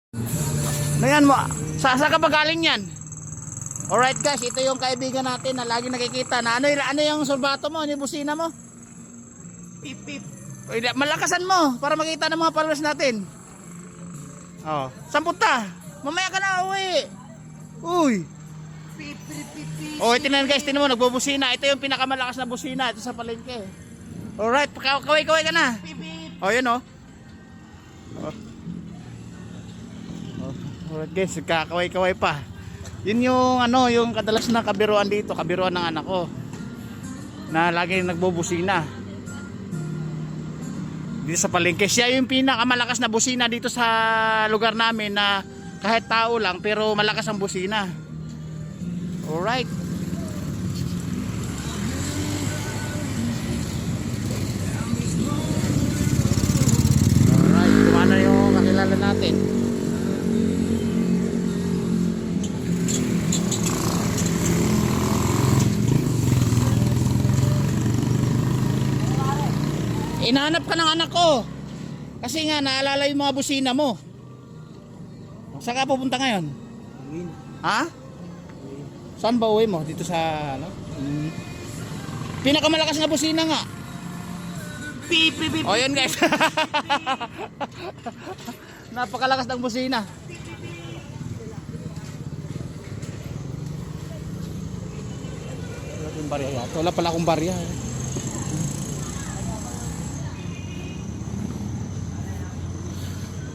Ano yan mo? Saan ka ba galing yan? Alright guys, ito yung kaibigan natin na lagi nakikita na ano yung sorbato mo, ano yung busina mo? Pip pip. Malakasan mo para makita ng mga followers natin. Oh, saan punta? Mamaya ka na uwi. Uy. Pip pip pip pip. Oh, ito na guys, tinan mo nagbubusina. Ito yung pinakamalakas na busina ito sa palengke. Alright, kaway-kaway ka na. Pip pip. Oh, yun oh. Oh. Alright guys, kakaway-kaway pa. Yun yung yung kadalas na kabiruan dito, kabiruan ng anak ko. Na lagi nagbubusina. Dito sa palengke. Siya yung pinakamalakas na busina dito sa lugar namin na kahit tao lang pero malakas ang busina. Alright. Alright, kumana yung kakilala natin. Inahanap ka ng anak ko. Kasi nga naalala yung mga busina mo. Saan ka pupunta ngayon? Ha? Saan ba uwi mo? Dito sa Pinakamalakas na busina nga. Pip pip pip. O yun guys. Napakalakas ng busina. Wala yung barya yata. Wala pala akong barya.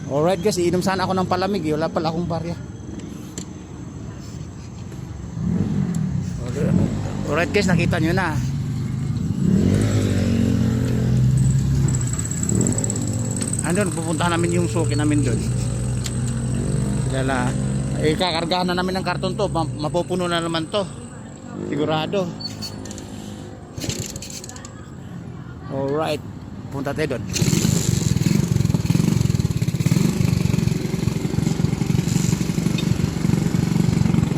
Alright guys, iinom sana ako ng palamig. Wala pala akong barya. Alright guys, nakita nyo na. Andun, pupuntahan namin yung suki namin doon. Lala, kakargahan na namin ng karton to. Mapupuno na naman to. Sigurado. Alright, punta tayo doon.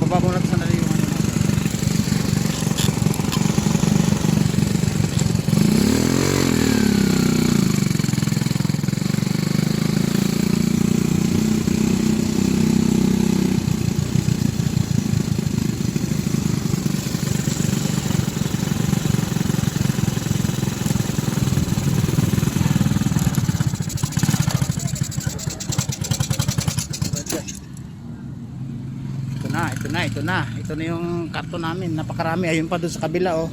Baba muna sa sandali yung ito na yung karton namin, napakarami. Ayun pa doon sa kabila oh,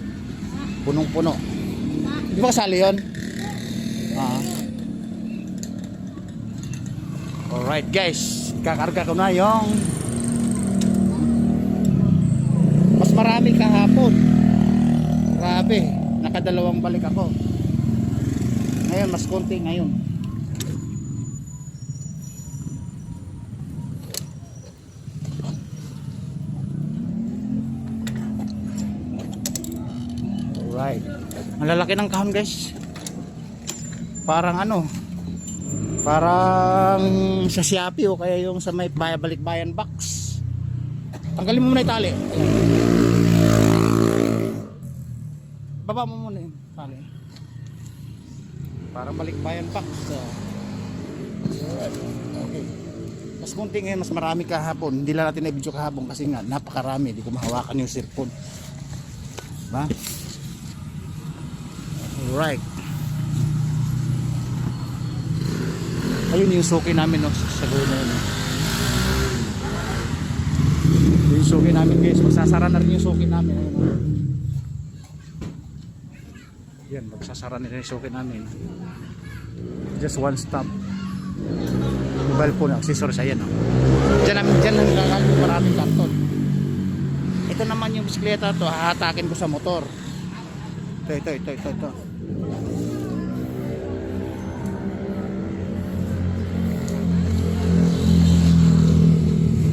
punong puno. Di ba kasali yun? Alright guys, kakarga ko na yung mas marami kahapon. Grabe, nakadalawang balik ako. Ngayon mas konti ngayon. Right. Ang lalaki ng kahon guys. Parang parang sa Shopee o kaya yung sa may balikbayan box. Tanggalin mo muna yung tali. Baba mo muna yung tali. Parang balikbayan box. Okay. Mas kunti ngayon, mas marami kahapon. Hindi lang natin na-video kahapon kasi nga napakarami. Hindi ko mahawakan yung cellphone. Diba? Alright. Ayun yung suki namin no, sa gawin na yun. Yung suki namin guys, magsasara na rin yung suki namin. Ayun, no? Yan, magsasara na rin yung suki namin. Just one stop. Mobile phone, accessories, ayan no? Diyan nanggagal maraming karton. Ito naman yung bisikleta to, hahatakin ko sa motor. Ito.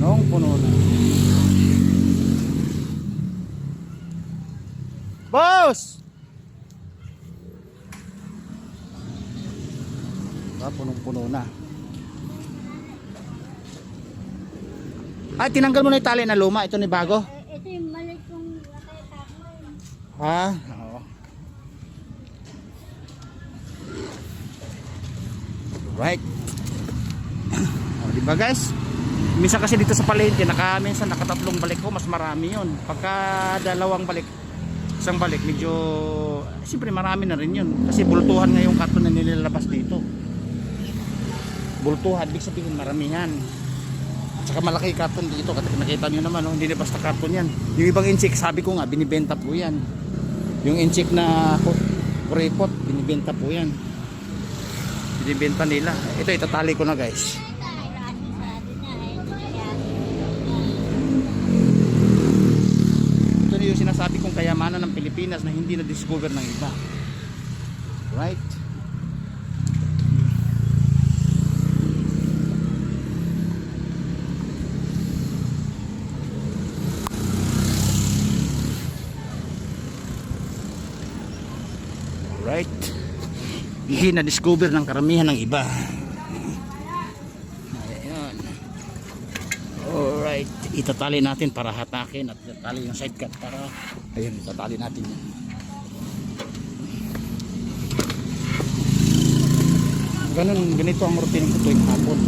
Nung puno na. Boss! Punong-puno na. Ay, tinanggal mo na yung tali na luma. Ito ni bago. Ito yung maliit kong nakayatako. Ha? Oo. Right. O, diba? Guys, minsan kasi dito sa palengke, minsan nakatatlong balik ko, mas marami yun. Pagka dalawang balik, isang balik, medyo, siyempre marami na rin yun. Kasi bultuhan nga yung karton na nilalabas dito. Bultuhan, ibig sabihin maramihan. At saka malaki karton dito, nakita nyo naman, hindi na basta karton yan. Yung ibang inchik, sabi ko nga, binibenta po yan. Yung inchik na kuripot, binibenta po yan. Binibenta nila. Ito, itatali ko na guys. Ito na yung sinasabi kong kayamanan ng Pilipinas na hindi na-discover ng iba. Right? Right? Hindi na-discover ng karamihan ng iba. Ayan. Alright. Itatali natin para hatakin at itatali yung side cut para ayun, itatali natin yan. Ganito ang routine ko tuwing hapon.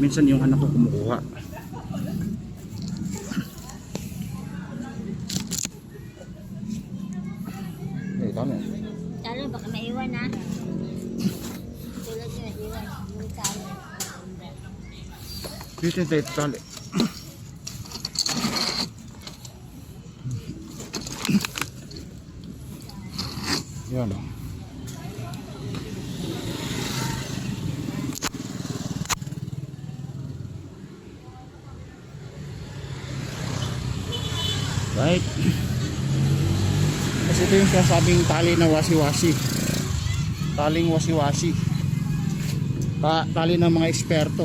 Minsan yung anak ko kumukuha. Tama. Talo, baka maiwan ha. Tulad nyo, iwan. Yung talo. Dito tayo tali. Yan o. Right. Kasi ito yung sinasabing tali na wasi-wasi. Taling wasi-wasi. Tali ng mga eksperto.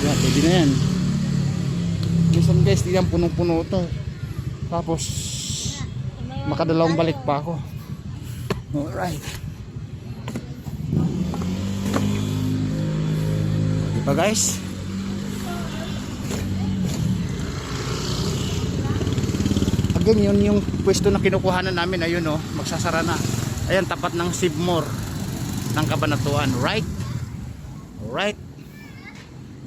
Yan, pwede na yan. Minsan guys, di yan punong-puno ito. Tapos, makadalawang balik pa ako. Alright. Diba guys? Again, yun yung pwesto na kinukuhanan namin. Ayun o, magsasara na. Ayan, tapat ng Sibmor ng Cabanatuan. Right? Alright.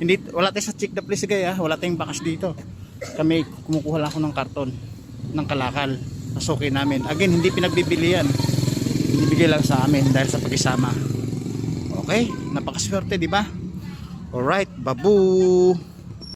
Hindi, wala tayo sa Check the Place guys, wala tayong bakas dito. Kami kumukuha lang ako ng karton ng kalakal. Pasukin namin. Again, hindi pinagbibili yan. Binibigay lang sa amin dahil sa pag-isama. Okay? Napakaswerte, di ba? Alright, babu.